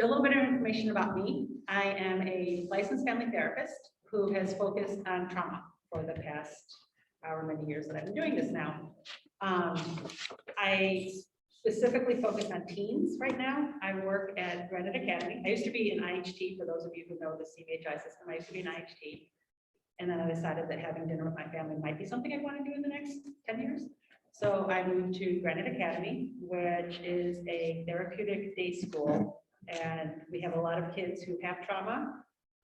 A little bit of information about me. I am a licensed family therapist who has focused on trauma for the past however many years that I've been doing this now. I specifically focus on teens right now. I work at Granite Academy. I used to be an IHT, for those of you who know the CVHI system. I used to be an IHT. And then I decided that having dinner with my family might be something I want to do in the next 10 years. So I moved to Granite Academy, which is a therapeutic day school. And we have a lot of kids who have trauma.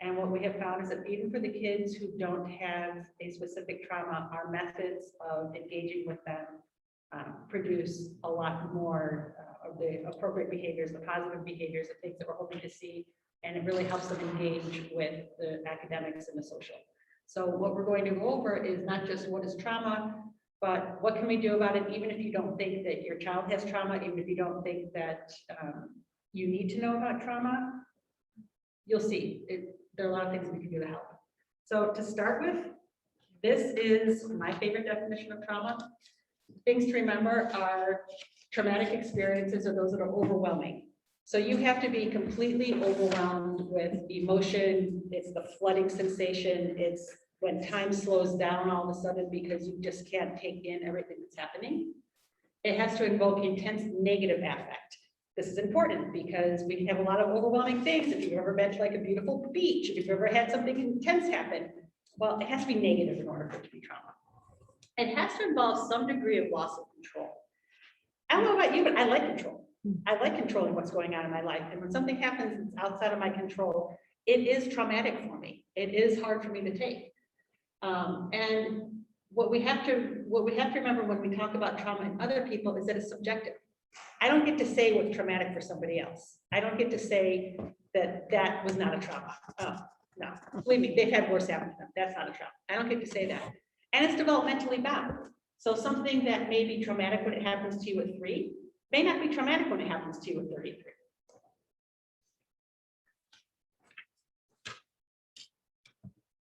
And what we have found is that even for the kids who don't have a specific trauma, our methods of engaging with them produce a lot more of the appropriate behaviors, the positive behaviors, the things that we're hoping to see. And it really helps them engage with the academics and the social. So what we're going to go over is not just what is trauma, but what can we do about it, even if you don't think that your child has trauma, even if you don't think that you need to know about trauma, you'll see there are a lot of things that we can do to help. So to start with, this is my favorite definition of trauma. Things to remember are traumatic experiences or those that are overwhelming. So you have to be completely overwhelmed with emotion. It's the flooding sensation. It's when time slows down all of a sudden because you just can't take in everything that's happening. It has to invoke intense negative affect. This is important because we have a lot of overwhelming things. If you've ever been to like a beautiful beach, if you've ever had something intense happen, well, it has to be negative in order for it to be trauma. It has to involve some degree of loss of control. I don't know about you, but I like control. I like controlling what's going on in my life. And when something happens that's outside of my control, it is traumatic for me. It is hard for me to take. And what we have to remember when we talk about trauma in other people is that it's subjective. I don't get to say what's traumatic for somebody else. I don't get to say that that was not a trauma. Oh, no, believe me, they've had worse happen to them. That's not a trauma. I don't get to say that. And it's developmentally bound. So something that may be traumatic when it happens to you at 3 may not be traumatic when it happens to you at 33.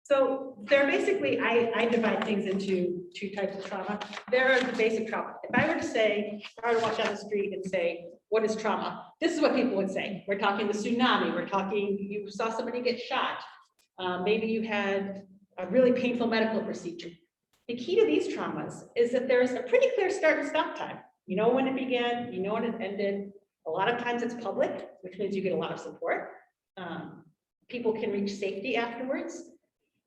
So there are basically, I divide things into 2 types of trauma. There are the basic trauma. If I were to say, if I were to walk down the street and say, what is trauma? This is what people would say. We're talking the tsunami. We're talking, you saw somebody get shot. Maybe you had a really painful medical procedure. The key to these traumas is that there's a pretty clear start and stop time. You know when it began, you know when it ended. A lot of times it's public, which means you get a lot of support. People can reach safety afterwards.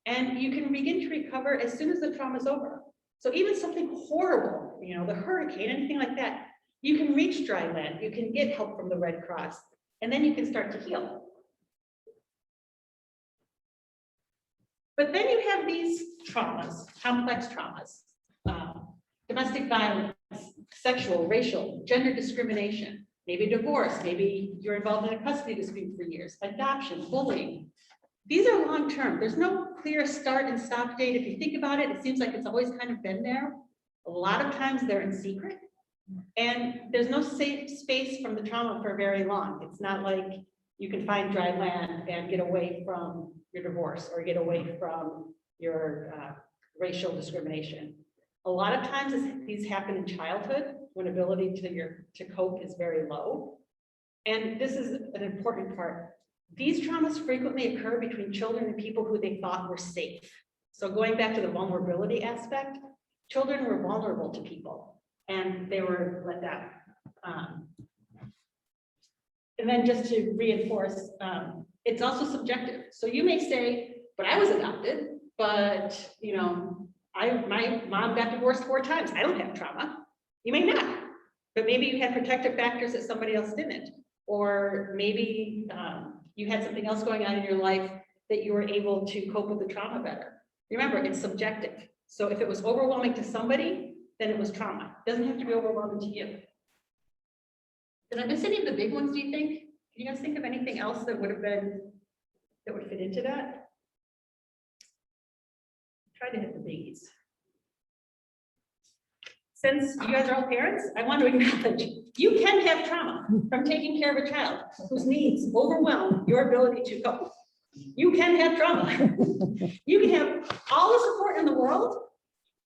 And you can begin to recover as soon as the trauma is over. So even something horrible, you know, the hurricane, anything like that, you can reach dry land, you can get help from the Red Cross, and then you can start to heal. But then you have these traumas, complex traumas, domestic violence, sexual, racial, gender discrimination, maybe divorce, maybe you're involved in a custody dispute for years, adoption, bullying. These are long-term. There's no clear start and stop date. If you think about it, it seems like it's always kind of been there. A lot of times they're in secret. And there's no safe space from the trauma for very long. It's not like you can find dry land and get away from your divorce or get away from your racial discrimination. A lot of times these happen in childhood when ability to cope is very low. And this is an important part. These traumas frequently occur between children and people who they thought were safe. So going back to the vulnerability aspect, children were vulnerable to people and they were let down. And then just to reinforce, it's also subjective. So you may say, but I was adopted, but you know, my mom got divorced 4 times. I don't have trauma. You may not, but maybe you had protective factors that somebody else didn't. Or maybe you had something else going on in your life that you were able to cope with the trauma better. Remember, it's subjective. So if it was overwhelming to somebody, then it was trauma. It doesn't have to be overwhelming to you. Did I miss any of the big ones, do you think? Can you guys think of anything else that would fit into that? Try to hit the biggies. Since you guys are all parents, I want to acknowledge you can have trauma from taking care of a child whose needs overwhelm your ability to cope. You can have trauma. You can have all the support in the world,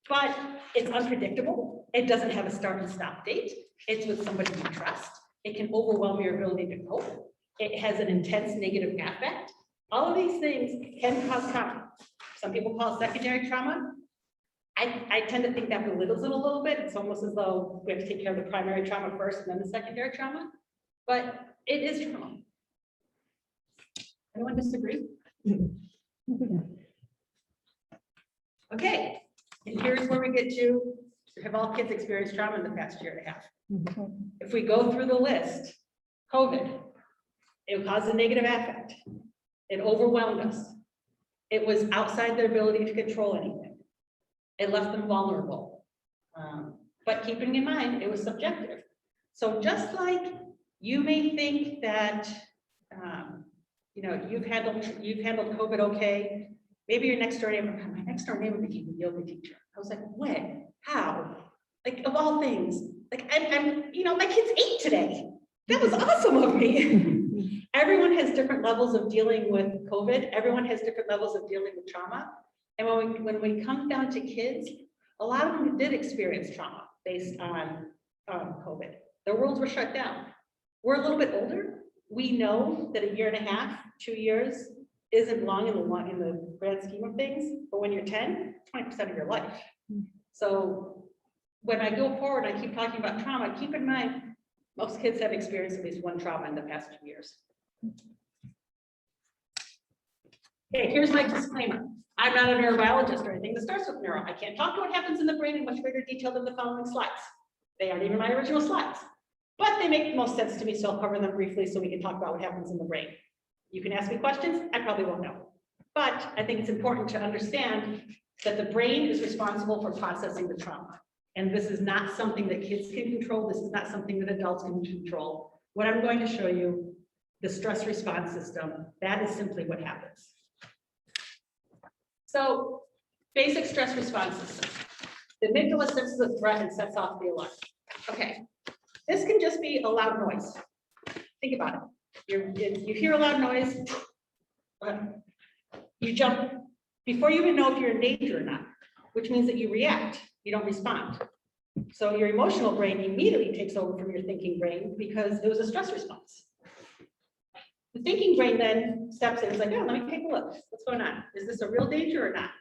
but it's unpredictable. It doesn't have a start and stop date. It's with somebody you trust. It can overwhelm your ability to cope. It has an intense negative affect. All of these things can cause trauma. Some people call it secondary trauma. I tend to think that belittles it a little bit. It's almost as though we have to take care of the primary trauma first and then the secondary trauma, but it is trauma. Anyone disagree? Okay, and here's where we get to, have all kids experienced trauma in the past year and a half? If we go through the list, COVID, it caused a negative affect. It overwhelmed us. It was outside their ability to control anything. It left them vulnerable. But keeping in mind, it was subjective. So just like you may think that, you know, you've handled COVID okay. Maybe your next door neighbor, my next door neighbor became a yoga teacher. I was like, when? How? Like, of all things, like I'm, you know, my kid's 8 today. That was awesome of me. Everyone has different levels of dealing with COVID. Everyone has different levels of dealing with trauma. And when we come down to kids, a lot of them did experience trauma based on COVID. Their worlds were shut down. We're a little bit older. We know that a year and a half, 2 years isn't long in the grand scheme of things. But when you're 10, 20% of your life. So when I go forward, I keep talking about trauma. Keep in mind, most kids have experienced at least one trauma in the past 2 years. Okay, here's my disclaimer. I'm not a neurobiologist or anything that starts with neuro. I can't talk to what happens in the brain in much greater detail than the following slides. They aren't even my original slides, but they make the most sense to me, so I'll cover them briefly so we can talk about what happens in the brain. You can ask me questions, I probably won't know. But I think it's important to understand that the brain is responsible for processing the trauma. And this is not something that kids can control. This is not something that adults can control. What I'm going to show you, the stress response system, that is simply what happens. So, basic stress response system. The amygdala senses a threat and sets off the alarm. Okay, this can just be a loud noise. Think about it. You hear a loud noise, you jump before you even know if you're in danger or not, which means that you react, you don't respond. So your emotional brain immediately takes over from your thinking brain because it was a stress response. The thinking brain then steps in and is like, oh, let me take a look. What's going on? Is this a real danger or not?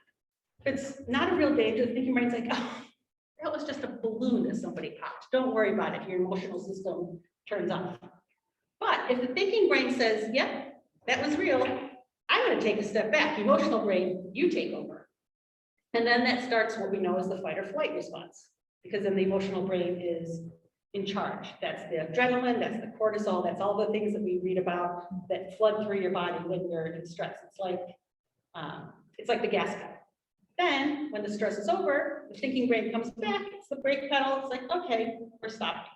If it's not a real danger, the thinking brain's like, oh, that was just a balloon that somebody popped. Don't worry about it. Your emotional system turns off. But if the thinking brain says, yep, that was real, I'm going to take a step back. Emotional brain, you take over. And then that starts what we know as the fight or flight response, because then the emotional brain is in charge. That's the adrenaline, that's the cortisol, that's all the things that we read about that flood through your body when you're in stress. It's like the gas pedal. Then when the stress is over, the thinking brain comes back, it's the brake pedal, it's like, okay, we're stopping.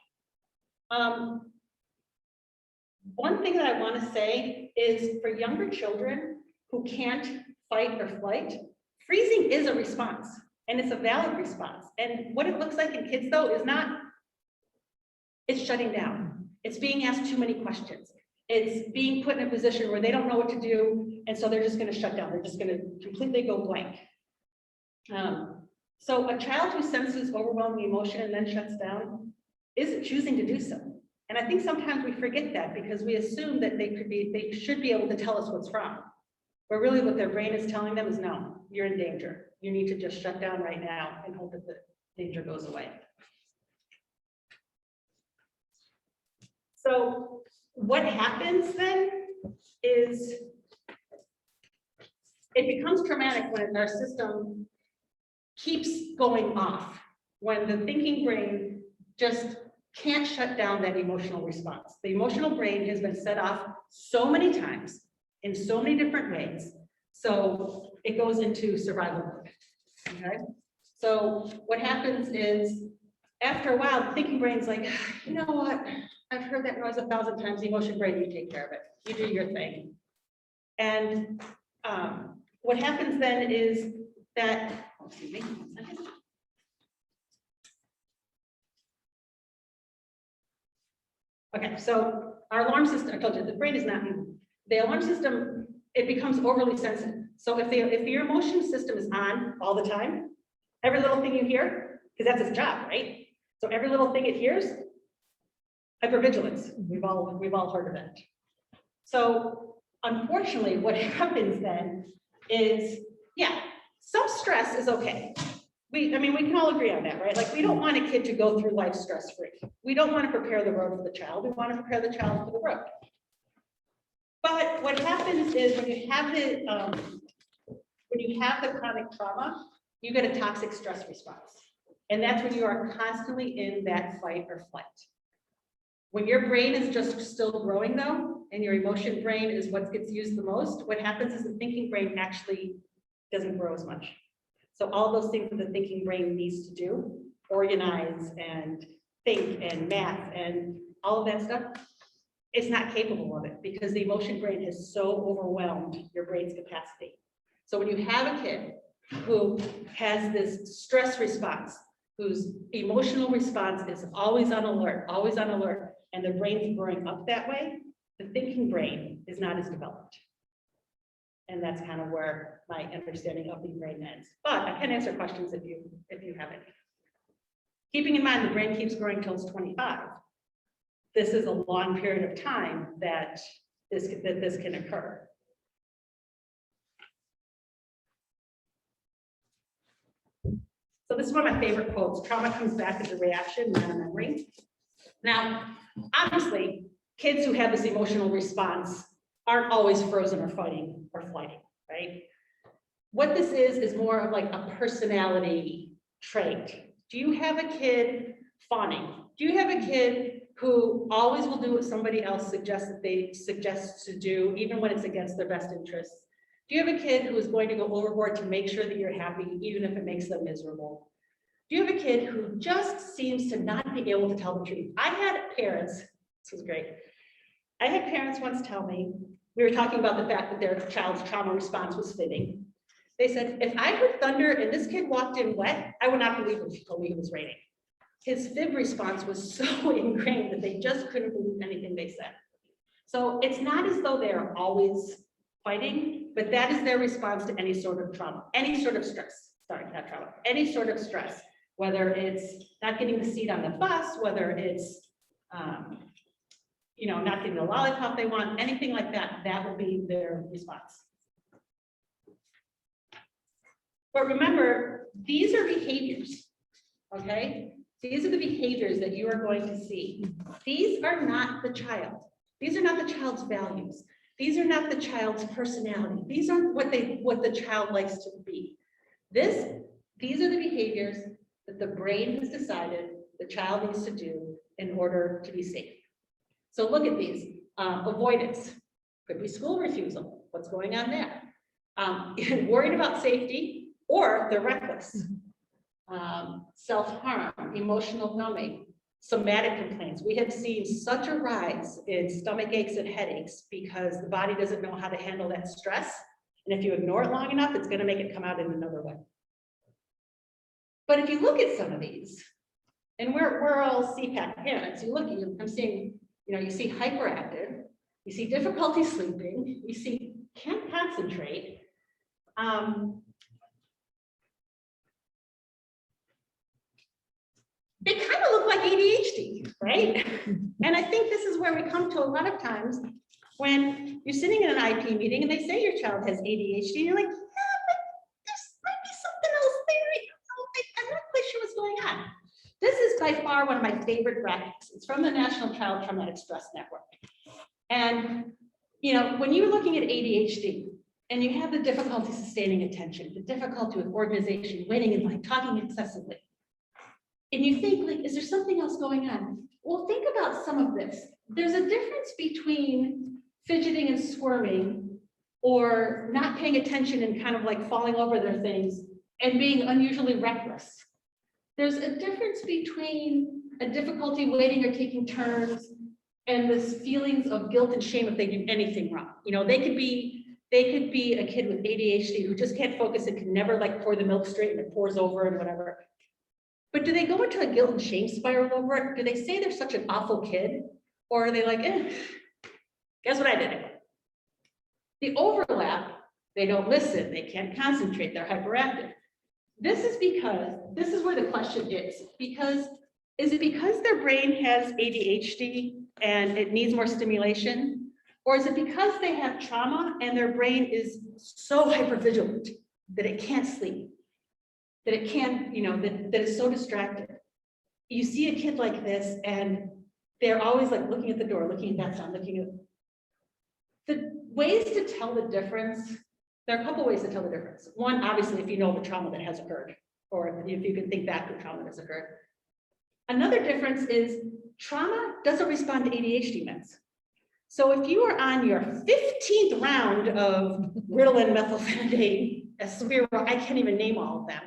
One thing that I want to say is for younger children who can't fight or flight, freezing is a response and it's a valid response. And what it looks like in kids though is not, it's shutting down. It's being asked too many questions. It's being put in a position where they don't know what to do. And so they're just going to shut down. They're just going to completely go blank. So a child who senses overwhelming emotion and then shuts down isn't choosing to do so. And I think sometimes we forget that because we assume that they should be able to tell us what's wrong. But really what their brain is telling them is no, you're in danger. You need to just shut down right now and hope that the danger goes away. So what happens then is it becomes traumatic when our system keeps going off, when the thinking brain just can't shut down that emotional response. The emotional brain has been set off so many times in so many different ways. So it goes into survival mode. Okay. So what happens is after a while, the thinking brain's like, you know what? I've heard that noise 1,000 times. The emotion brain, you take care of it. You do your thing. And what happens then is that, oh, excuse me, 1 second. Okay, so our alarm system, I told you, the brain is not moving. The alarm system, it becomes overly sensitive. So if your emotion system is on all the time, every little thing you hear, because that's its job, right? So every little thing it hears, hypervigilance. We've all heard of it. So unfortunately, what happens then is, yeah, some stress is okay. I mean, we can all agree on that, right? Like, we don't want a kid to go through life stress-free. We don't want to prepare the road for the child. We want to prepare the child for the road. But what happens is when you have the chronic trauma, you get a toxic stress response. And that's when you are constantly in that fight or flight. When your brain is just still growing though, and your emotion brain is what gets used the most, what happens is the thinking brain actually doesn't grow as much. So all those things that the thinking brain needs to do, organize and think and math and all of that stuff, it's not capable of it because the emotion brain has so overwhelmed your brain's capacity. So when you have a kid who has this stress response, whose emotional response is always on alert, and the brain's growing up that way, the thinking brain is not as developed. And that's kind of where my understanding of the brain ends. But I can answer questions if you have any. Keeping in mind the brain keeps growing till it's 25. This is a long period of time that this can occur. So this is one of my favorite quotes: trauma comes back as a reaction, not a memory. Now, obviously, kids who have this emotional response aren't always frozen or fighting or flighting, right? What this is more of like a personality trait. Do you have a kid fawning? Do you have a kid who always will do what somebody else suggests to do, even when it's against their best interests? Do you have a kid who is going to go overboard to make sure that you're happy, even if it makes them miserable? Do you have a kid who just seems to not be able to tell the truth? I had parents, this was great. I had parents once tell me, we were talking about the fact that their child's trauma response was fitting. They said, if I heard thunder and this kid walked in wet, I would not believe him if he told me it was raining. His fib response was so ingrained that they just couldn't believe anything they said. So it's not as though they're always fighting, but that is their response to any sort of trauma, any sort of stress. Sorry, not trauma, any sort of stress, whether it's not getting the seat on the bus, whether it's not getting the lollipop they want, anything like that, that will be their response. But remember, these are behaviors, okay? These are the behaviors that you are going to see. These are not the child. These are not the child's values. These are not the child's personality. These aren't what the child likes to be. These are the behaviors that the brain has decided the child needs to do in order to be safe. So look at these. Avoidance. Could be school refusal. What's going on there? Worried about safety, or they're reckless. Self-harm, emotional numbing, somatic complaints. We have seen such a rise in stomach aches and headaches because the body doesn't know how to handle that stress. And if you ignore it long enough, it's going to make it come out in another way. But if you look at some of these, and we're all CPAC parents, I'm seeing, you see hyperactive, you see difficulty sleeping, you see can't concentrate. They kind of look like ADHD, right? And I think this is where we come to a lot of times when you're sitting in an IP meeting and they say your child has ADHD, and you're like, yeah, but there's might be something else there. I'm not quite sure what's going on. This is by far one of my favorite graphics. It's from the National Child Traumatic Stress Network. And, when you're looking at ADHD and you have the difficulty sustaining attention, the difficulty with organization, waiting in line, talking excessively, and you think, like, is there something else going on? Well, think about some of this. There's a difference between fidgeting and squirming or not paying attention and kind of like falling over their things and being unusually reckless. There's a difference between a difficulty waiting or taking turns and this feelings of guilt and shame if they do anything wrong. They could be a kid with ADHD who just can't focus and can never like pour the milk straight and it pours over and whatever. But do they go into a guilt and shame spiral over it? Do they say they're such an awful kid? Or are they like, guess what I did? The overlap, they don't listen, they can't concentrate, they're hyperactive. This is where the question is, is it because their brain has ADHD and it needs more stimulation? Or is it because they have trauma and their brain is so hypervigilant that it can't sleep, that it can't, that it's so distracted? You see a kid like this and they're always like looking at the door, looking at that sound, looking at the ways to tell the difference. There are a couple ways to tell the difference. One, obviously, if you know the trauma that has occurred, or if you can think back to trauma that has occurred. Another difference is trauma doesn't respond to ADHD meds. So if you are on your 15th round of Ritalin, methylphenidate, Aspiro, I can't even name all of them,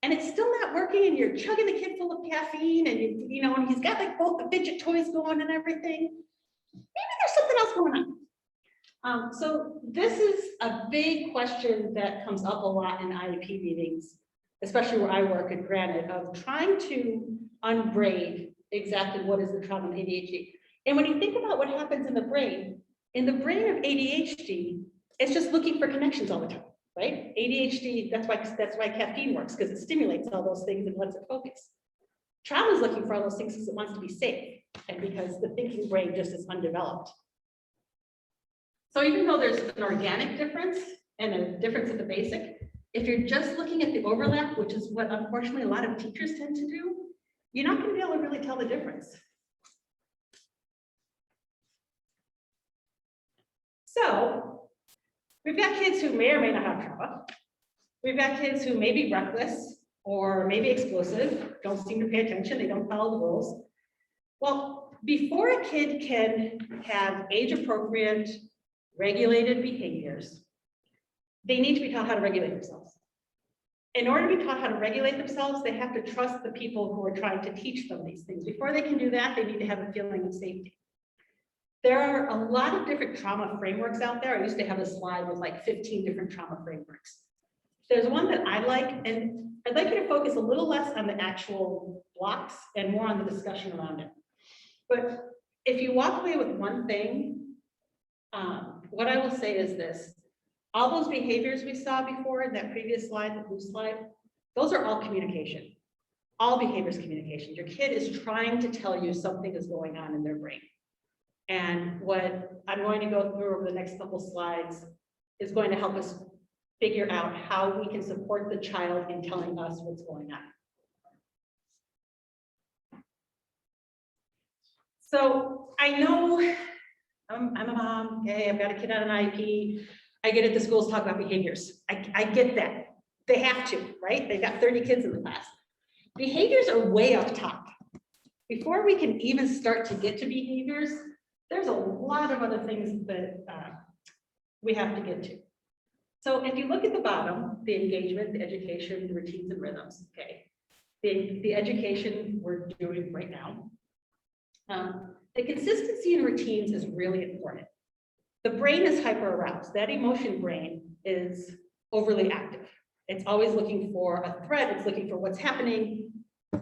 and it's still not working, and you're chugging the kid full of caffeine, and and he's got like both the fidget toys going and everything, maybe there's something else going on. So this is a big question that comes up a lot in IEP meetings, especially where I work at Granite, of trying to unbraid exactly what is the trauma in ADHD. And when you think about what happens in the brain of ADHD, it's just looking for connections all the time, right? ADHD, that's why caffeine works, because it stimulates all those things and lets it focus. Trauma is looking for all those things because it wants to be safe, and because the thinking brain just is undeveloped. So even though there's an organic difference and a difference at the basic, if you're just looking at the overlap, which is what unfortunately a lot of teachers tend to do, you're not going to be able to really tell the difference. So we've got kids who may or may not have trauma. We've got kids who may be reckless or maybe explosive, don't seem to pay attention, they don't follow the rules. Well, before a kid can have age-appropriate, regulated behaviors, they need to be taught how to regulate themselves. In order to be taught how to regulate themselves, they have to trust the people who are trying to teach them these things. Before they can do that, they need to have a feeling of safety. There are a lot of different trauma frameworks out there. I used to have a slide with like 15 different trauma frameworks. There's one that I like, and I'd like you to focus a little less on the actual blocks and more on the discussion around it. But if you walk away with one thing, what I will say is this: all those behaviors we saw before in that previous slide, the blue slide, those are all communication. All behaviors communication. Your kid is trying to tell you something is going on in their brain. And what I'm going to go through over the next couple slides is going to help us figure out how we can support the child in telling us what's going on. So I know I'm a mom, okay, I've got a kid on an IEP. I get it, the schools talk about behaviors. I get that. They have to, right? They've got 30 kids in the class. Behaviors are way up top. Before we can even start to get to behaviors, there's a lot of other things that we have to get to. So if you look at the bottom, the engagement, the education, the routines and rhythms, okay. The education we're doing right now. The consistency in routines is really important. The brain is hyper-aroused. That emotion brain is overly active. It's always looking for a threat. It's looking for what's happening.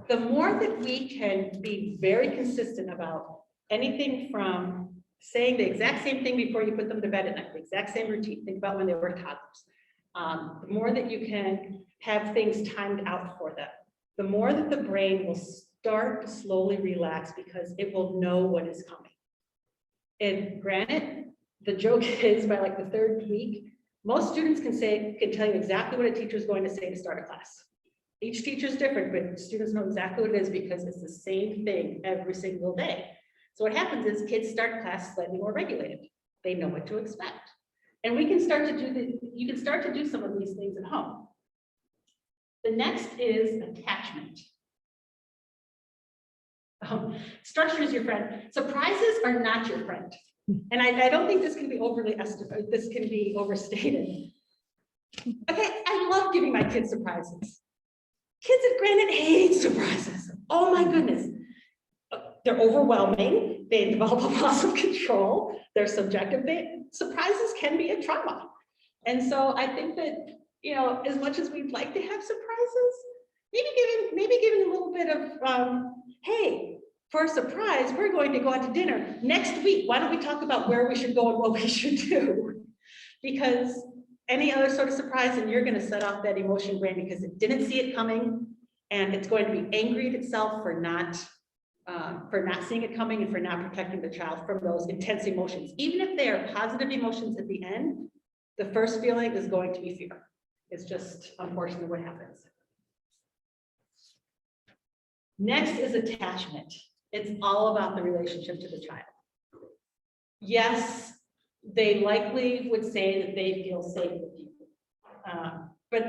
The more that we can be very consistent about anything from saying the exact same thing before you put them to bed at night, the exact same routine, think about when they were toddlers. The more that you can have things timed out for them, the more that the brain will start to slowly relax because it will know what is coming. And granted, the joke is by like the third week, most students can tell you exactly what a teacher is going to say to start a class. Each teacher is different, but students know exactly what it is because it's the same thing every single day. So what happens is kids start class slightly more regulated. They know what to expect. And we can start to do you can start to do some of these things at home. The next is attachment. Structure is your friend. Surprises are not your friend. And I don't think this can be overstated. Okay, I love giving my kids surprises. Kids at Granite hate surprises. Oh my goodness. They're overwhelming. They develop a loss of control. They're subjective. Surprises can be a trauma. And so I think that, as much as we'd like to have surprises, maybe giving a little bit of, hey, for a surprise, we're going to go out to dinner next week. Why don't we talk about where we should go and what we should do? Because any other sort of surprise, and you're going to set off that emotion brain because it didn't see it coming, and it's going to be angry at itself for not for not seeing it coming and for not protecting the child from those intense emotions. Even if they are positive emotions at the end, the first feeling is going to be fear. It's just unfortunately what happens. Next is attachment. It's all about the relationship to the child. Yes, they likely would say that they feel safe with you. But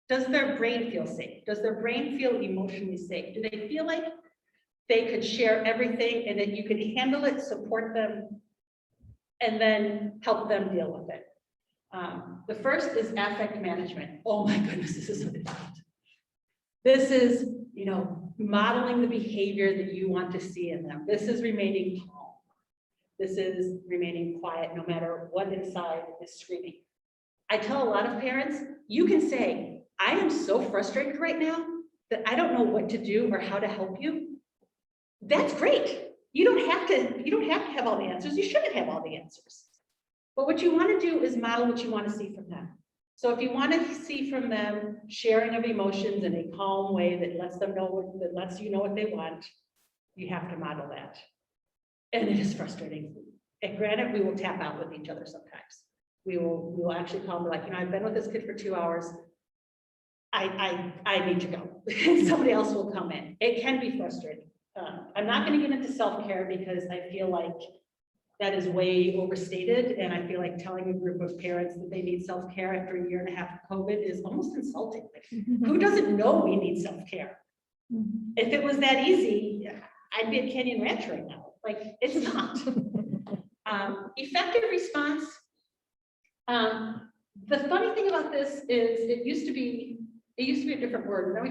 does their brain feel safe? Does their brain feel emotionally safe? Do they feel like they could share everything and that you could handle it, support them, and then help them deal with it? The first is affect management. Oh my goodness, this is so difficult. This is, modeling the behavior that you want to see in them. This is remaining calm. This is remaining quiet no matter what inside is screaming. I tell a lot of parents, you can say, I am so frustrated right now that I don't know what to do or how to help you. That's great. You don't have to have all the answers. You shouldn't have all the answers. But what you want to do is model what you want to see from them. So if you want to see from them sharing of emotions in a calm way that lets them know that lets you know what they want, you have to model that. And it is frustrating. And granted, we will tap out with each other sometimes. We will actually call them like, I've been with this kid for 2 hours. I need to go. Somebody else will come in. It can be frustrating. I'm not going to get into self-care because I feel like that is way overstated. And I feel like telling a group of parents that they need self-care after a year and a half of COVID is almost insulting. Like, who doesn't know we need self-care? If it was that easy, I'd be at Canyon Ranch right now. Like, it's not. Effective response. The funny thing about this is it used to be a different word. Then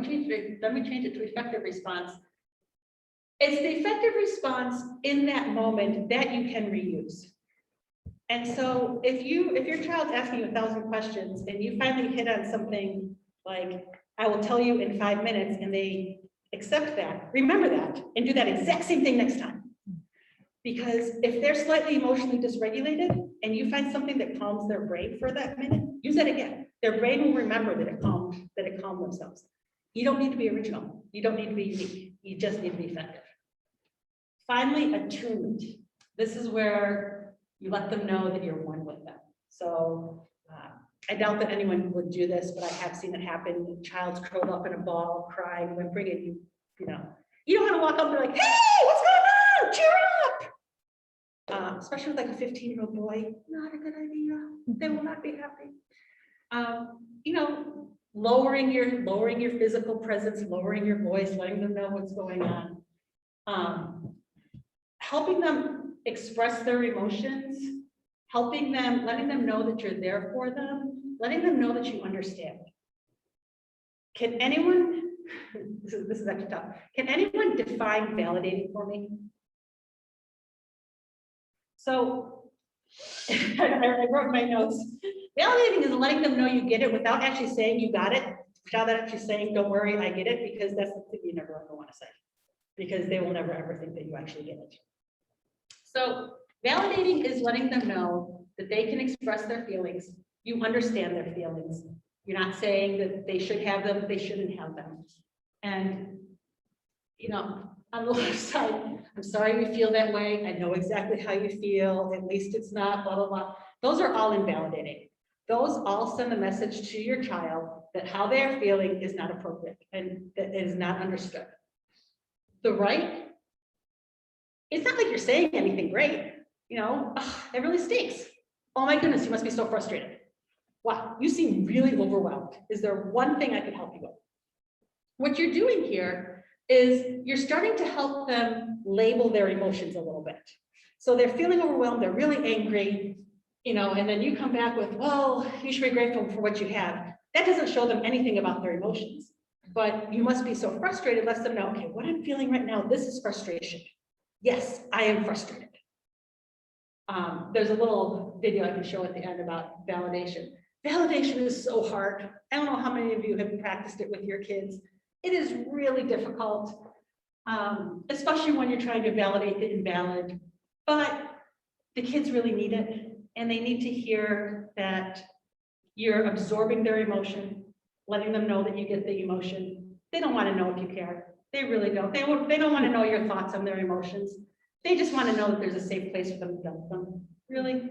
we changed it to effective response. It's the effective response in that moment that you can reuse. And so if your child's asking you 1,000 questions and you finally hit on something like, I will tell you in 5 minutes, and they accept that, remember that, and do that exact same thing next time. Because if they're slightly emotionally dysregulated and you find something that calms their brain for that minute, use that again. Their brain will remember that it calmed themselves. You don't need to be original. You don't need to be unique. You just need to be effective. Finally, attunement. This is where you let them know that you're one with them. So I doubt that anyone would do this, but I have seen it happen. The child's curled up in a ball, crying, whimpering, and you don't want to walk up and be like, hey, what's going on? Cheer up. Especially with like a 15-year-old boy, not a good idea. They will not be happy. Lowering your physical presence, lowering your voice, letting them know what's going on. Helping them express their emotions, letting them know that you're there for them, letting them know that you understand. Can anyone, this is actually tough. Can anyone define validating for me? So I wrote my notes. Validating is letting them know you get it without actually saying you got it, without actually saying, don't worry, I get it, because that's the thing you never ever want to say, because they will never ever think that you actually get it. So validating is letting them know that they can express their feelings. You understand their feelings. You're not saying that they should have them, they shouldn't have them. And, on the left side, I'm sorry you feel that way. I know exactly how you feel. At least it's not blah, blah, blah. Those are all invalidating. Those all send a message to your child that how they are feeling is not appropriate and that is not understood. The right, it's not like you're saying anything great. It really stinks. Oh my goodness, you must be so frustrated. Wow, you seem really overwhelmed. Is there one thing I can help you with? What you're doing here is you're starting to help them label their emotions a little bit. So they're feeling overwhelmed, they're really angry, and then you come back with, well, you should be grateful for what you have. That doesn't show them anything about their emotions, but you must be so frustrated, lets them know, okay, what I'm feeling right now, this is frustration. Yes, I am frustrated. There's a little video I can show at the end about validation. Validation is so hard. I don't know how many of you have practiced it with your kids. It is really difficult, especially when you're trying to validate the invalid, but the kids really need it. And they need to hear that you're absorbing their emotion, letting them know that you get the emotion. They don't want to know if you care. They really don't. They don't want to know your thoughts on their emotions. They just want to know that there's a safe place for them to dump them. Really.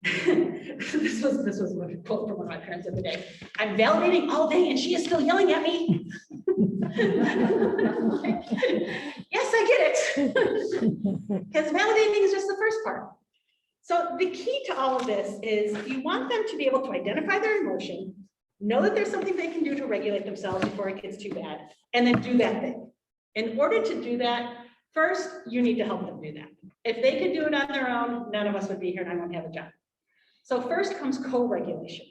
This was a quote from one of my parents the other day. I'm validating all day and she is still yelling at me. Yes, I get it. Because validating is just the first part. So the key to all of this is you want them to be able to identify their emotion, know that there's something they can do to regulate themselves before it gets too bad, and then do that thing. In order to do that, first, you need to help them do that. If they could do it on their own, none of us would be here and I won't have a job. So first comes co-regulation,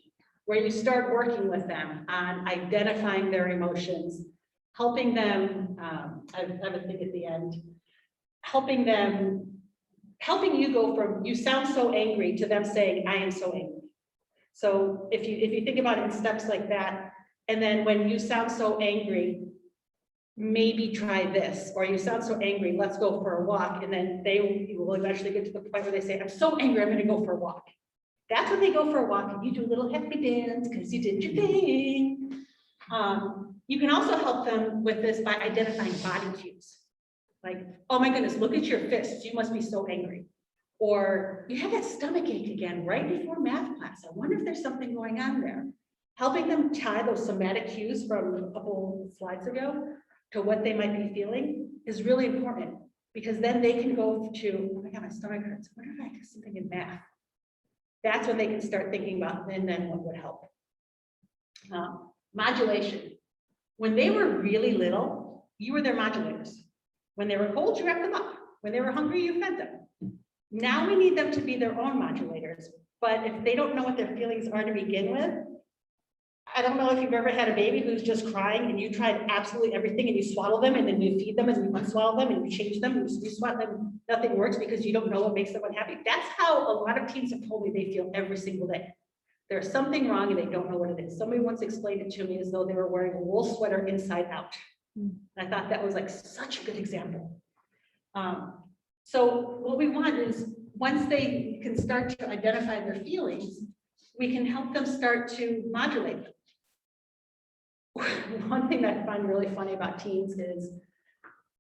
where you start working with them on identifying their emotions, helping them, I have a thing at the end, helping you go from you sound so angry to them saying, I am so angry. So if you think about it in steps like that, and then when you sound so angry, maybe try this, or you sound so angry, let's go for a walk. And then you will eventually get to the point where they say, I'm so angry, I'm gonna go for a walk. That's when they go for a walk and you do a little happy dance because you did your thing. You can also help them with this by identifying body cues. Like, oh my goodness, look at your fists, you must be so angry. Or you have that stomach ache again right before math class. I wonder if there's something going on there. Helping them tie those somatic cues from a couple slides ago to what they might be feeling is really important, because then they can go to, oh my God, my stomach hurts. I wonder if I have something in math. That's when they can start thinking about then what would help. Modulation. When they were really little, you were their modulators. When they were cold, you wrapped them up. When they were hungry, you fed them. Now we need them to be their own modulators. But if they don't know what their feelings are to begin with, I don't know if you've ever had a baby who's just crying and you tried absolutely everything and you swaddle them and then you feed them and you unswaddle them and you change them and you swaddle them. Nothing works because you don't know what makes them unhappy. That's how a lot of teens have told me they feel every single day. There's something wrong and they don't know what it is. Somebody once explained it to me as though they were wearing a wool sweater inside out. I thought that was like such a good example. So what we want is once they can start to identify their feelings, we can help them start to modulate them. One thing that I find really funny about teens is,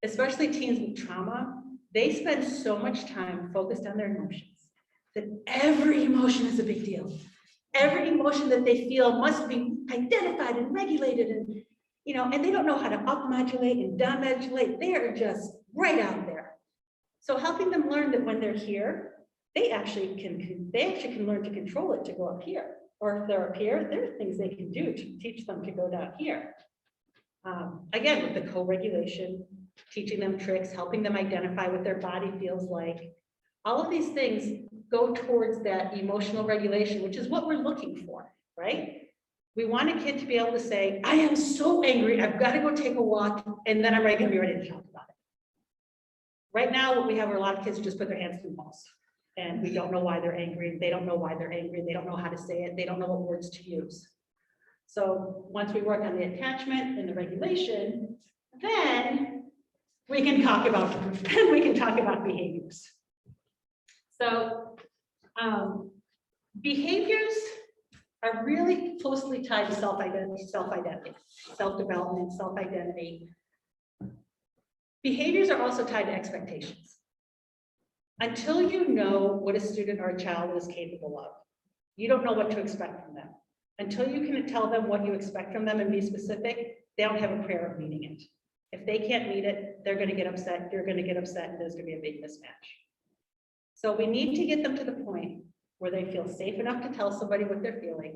especially teens with trauma, they spend so much time focused on their emotions that every emotion is a big deal. Every emotion that they feel must be identified and regulated, and and they don't know how to up-modulate and down-modulate. They are just right out there. So helping them learn that when they're here, they actually can learn to control it to go up here. Or if they're up here, there are things they can do to teach them to go down here. Again, with the co-regulation, teaching them tricks, helping them identify what their body feels like. All of these things go towards that emotional regulation, which is what we're looking for, right? We want a kid to be able to say, I am so angry, I've got to go take a walk, and then I'm going to be ready to talk about it. Right now, what we have are a lot of kids who just put their hands through walls. And we don't know why they're angry. They don't know why they're angry. They don't know how to say it. They don't know what words to use. So once we work on the attachment and the regulation, then we can talk about behaviors. So behaviors are really closely tied to self-identity, self-development, self-identity. Behaviors are also tied to expectations. Until you know what a student or a child is capable of, you don't know what to expect from them. Until you can tell them what you expect from them and be specific, they don't have a prayer of meeting it. If they can't meet it, they're going to get upset, you're going to get upset, and there's going to be a big mismatch. So we need to get them to the point where they feel safe enough to tell somebody what they're feeling,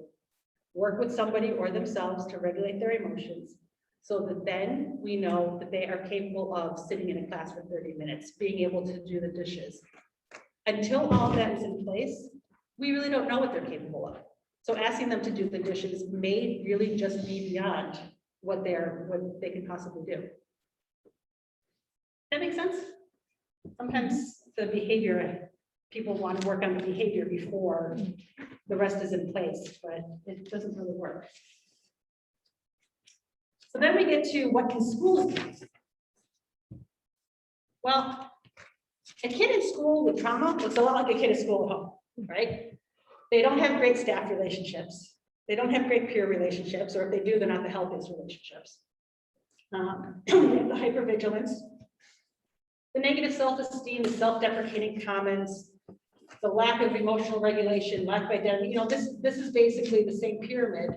work with somebody or themselves to regulate their emotions, so that then we know that they are capable of sitting in a class for 30 minutes, being able to do the dishes. Until all that is in place, we really don't know what they're capable of. So asking them to do the dishes may really just be beyond what they can possibly do. That makes sense? Sometimes the behavior, people want to work on the behavior before the rest is in place, but it doesn't really work. So then we get to what can schools do? Well, a kid in school with trauma looks a lot like a kid at school at home, right? They don't have great staff relationships. They don't have great peer relationships, or if they do, they're not the healthiest relationships. The hypervigilance, the negative self-esteem, the self-deprecating comments, the lack of emotional regulation, lack of identity. This is basically the same pyramid.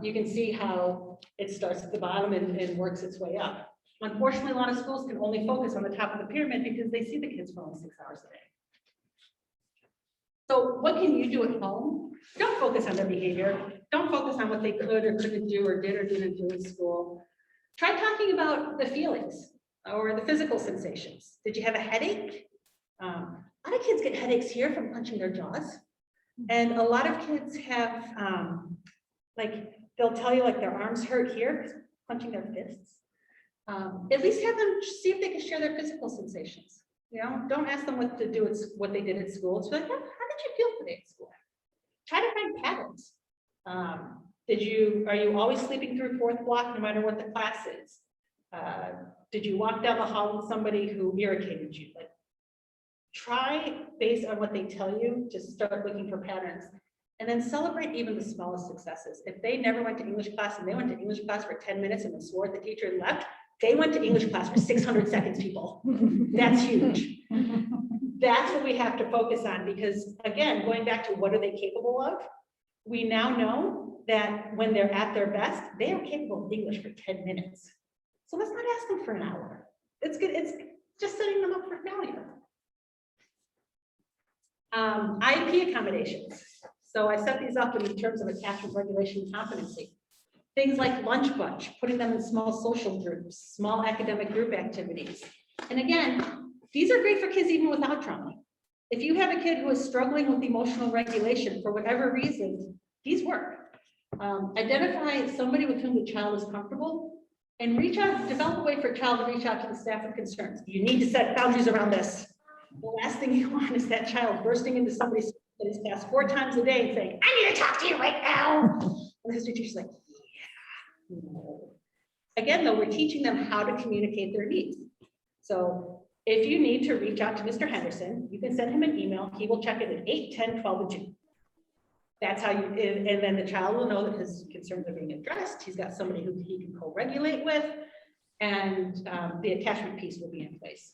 You can see how it starts at the bottom and works its way up. Unfortunately, a lot of schools can only focus on the top of the pyramid because they see the kids for only 6 hours a day. So what can you do at home? Don't focus on their behavior. Don't focus on what they could or couldn't do or did or didn't do in school. Try talking about the feelings or the physical sensations. Did you have a headache? A lot of kids get headaches here from punching their jaws. And a lot of kids have, they'll tell you like their arms hurt here, punching their fists. At least have them see if they can share their physical sensations. Don't ask them what to do, what they did at school. It's like, how did you feel today at school? Try to find patterns. Are you always sleeping through fourth block no matter what the class is? Did you walk down the hall with somebody who irritated you? Like, try based on what they tell you to start looking for patterns, and then celebrate even the smallest successes. If they never went to English class and they went to English class for 10 minutes and then swore at the teacher and left, they went to English class for 600 seconds, people. That's huge. That's what we have to focus on, because again, going back to what are they capable of? We now know that when they're at their best, they are capable of English for 10 minutes. So let's not ask them for an hour. It's good. It's just setting them up for failure. IEP accommodations. So I set these up in terms of attachment, regulation, and competency. Things like lunch bunch, putting them in small social groups, small academic group activities. And again, these are great for kids even without trauma. If you have a kid who is struggling with emotional regulation for whatever reason, these work. Identify somebody with whom the child is comfortable and reach out, develop a way for a child to reach out to the staff with concerns. You need to set boundaries around this. The last thing you want is that child bursting into somebody's class 4 times a day and saying, I need to talk to you right now. And the teacher's like, yeah. No. Again, though, we're teaching them how to communicate their needs. So if you need to reach out to Mr. Henderson, you can send him an email. He will check it at 8, 10, 12, and 2. That's how you, and then the child will know that his concerns are being addressed. He's got somebody who he can co-regulate with, and the attachment piece will be in place.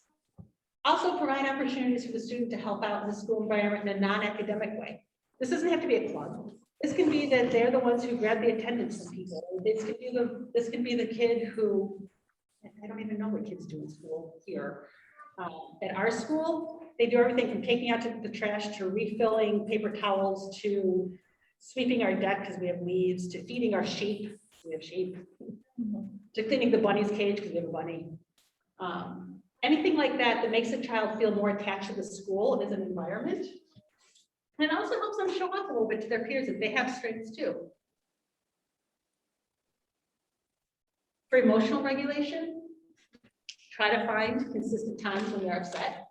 Also provide opportunities for the student to help out in the school environment in a non-academic way. This doesn't have to be a club. This can be that they're the ones who grab the attendance from people. This can be the kid who, I don't even know what kids do in school here. At our school, they do everything from taking out the trash to refilling paper towels to sweeping our deck because we have leaves, to feeding our sheep. We have sheep. To cleaning the bunny's cage because we have a bunny. Anything like that that makes a child feel more attached to the school as an environment. And it also helps them show up a little bit to their peers if they have strengths too. For emotional regulation, try to find consistent times when they're upset.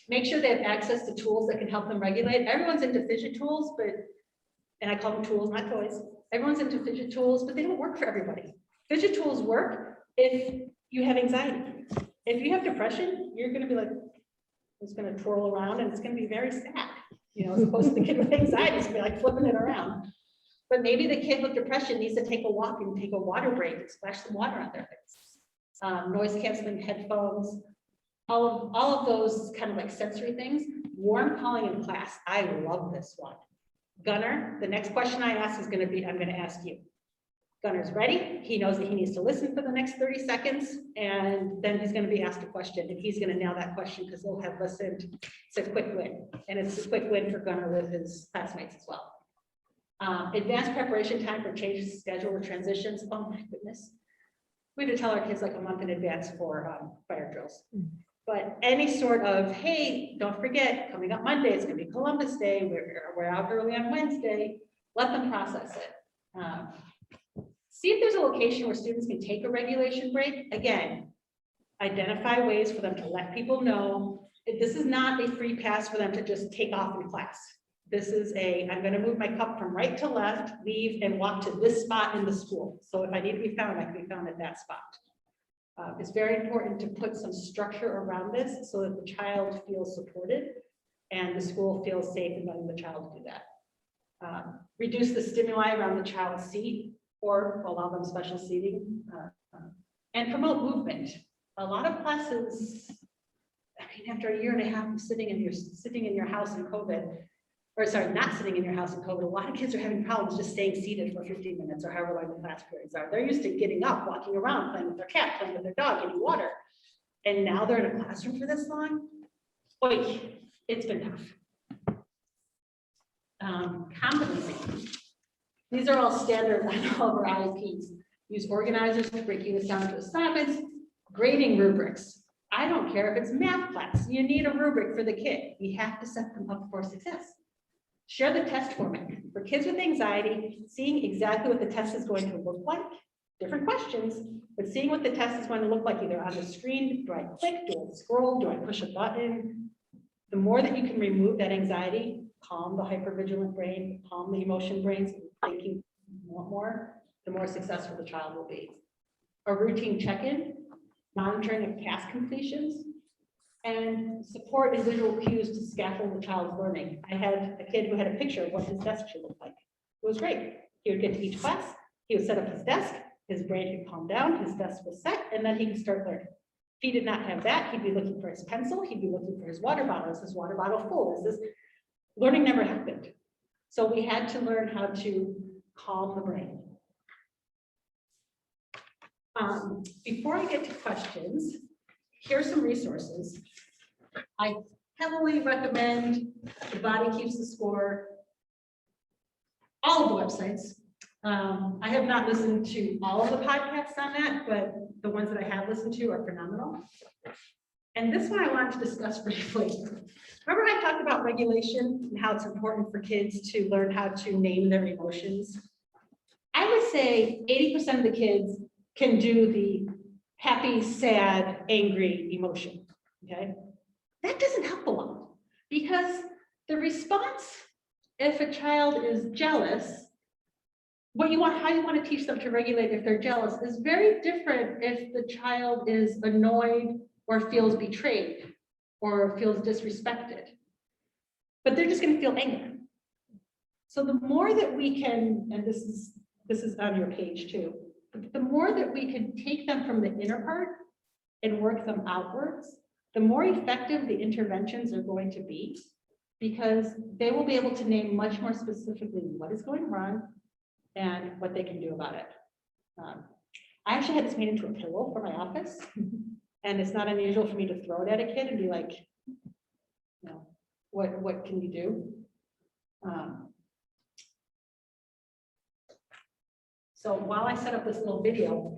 Make sure they have access to tools that can help them regulate. Everyone's into fidget tools, and I call them tools, not toys. Everyone's into fidget tools, but they don't work for everybody. Fidget tools work if you have anxiety. If you have depression, you're going to be like, it's going to twirl around and it's going to be very sad. As opposed to the kid with anxiety, it's going to be like flipping it around. But maybe the kid with depression needs to take a walk and take a water break and splash some water on their face. Noise canceling headphones, all of those kind of like sensory things. Warm calling in class. I love this one. Gunner, the next question I ask is going to be, I'm going to ask you. Gunner's ready. He knows that he needs to listen for the next 30 seconds, and then he's going to be asked a question, and he's going to nail that question because he'll have listened. It's a quick win, and it's a quick win for Gunner with his classmates as well. Advanced preparation time for changes to schedule or transitions. Oh my goodness. We have to tell our kids like a month in advance for fire drills. But any sort of, hey, don't forget, coming up Monday, it's going to be Columbus Day. We're out early on Wednesday. Let them process it. See if there's a location where students can take a regulation break. Again, identify ways for them to let people know that this is not a free pass for them to just take off in class. This is I'm going to move my cup from right to left, leave, and walk to this spot in the school. So if I need to be found, I can be found at that spot. It's very important to put some structure around this so that the child feels supported and the school feels safe in letting the child do that. Reduce the stimuli around the child's seat, or allow them special seating. and promote movement. A lot of classes, I mean, after a year and a half of sitting in your house in COVID, or sorry, not sitting in your house in COVID, a lot of kids are having problems just staying seated for 15 minutes or however long the class periods are. They're used to getting up, walking around, playing with their cat, playing with their dog, getting water. And now they're in a classroom for this long. Boy, it's been tough. Competency. These are all standard on all of our IEPs. Use organizers to break units down to assignments, grading rubrics. I don't care if it's math class, you need a rubric for the kid. We have to set them up for success. Share the test format. For kids with anxiety, seeing exactly what the test is going to look like, different questions, but seeing what the test is going to look like either on the screen, do I click, do I scroll, do I push a button? The more that you can remove that anxiety, calm the hypervigilant brain, calm the emotion brains, thinking more, the more successful the child will be. A routine check-in, monitoring of task completions, and support and visual cues to scaffold the child's learning. I had a kid who had a picture of what his desk should look like. It was great. He would get to each class, he would set up his desk, his brain could calm down, his desk was set, and then he could start learning. If he did not have that, he'd be looking for his pencil, he'd be looking for his water bottle. Is his water bottle full? Is this learning never happened? So we had to learn how to calm the brain. Before I get to questions, here's some resources. I heavily recommend The Body Keeps the Score, all of the websites. I have not listened to all of the podcasts on that, but the ones that I have listened to are phenomenal. And this one I wanted to discuss briefly. Remember I talked about regulation and how it's important for kids to learn how to name their emotions? I would say 80% of the kids can do the happy, sad, angry emotion, okay? That doesn't help a lot because the response, if a child is jealous, how you want to teach them to regulate if they're jealous is very different if the child is annoyed or feels betrayed or feels disrespected. But they're just going to feel anger. So the more that we can, and this is on your page too, the more that we can take them from the inner part and work them outwards, the more effective the interventions are going to be, because they will be able to name much more specifically what is going wrong and what they can do about it. I actually had this made into a pillow for my office, and it's not unusual for me to throw it at a kid and be like, you know, what can you do? So while I set up this little video,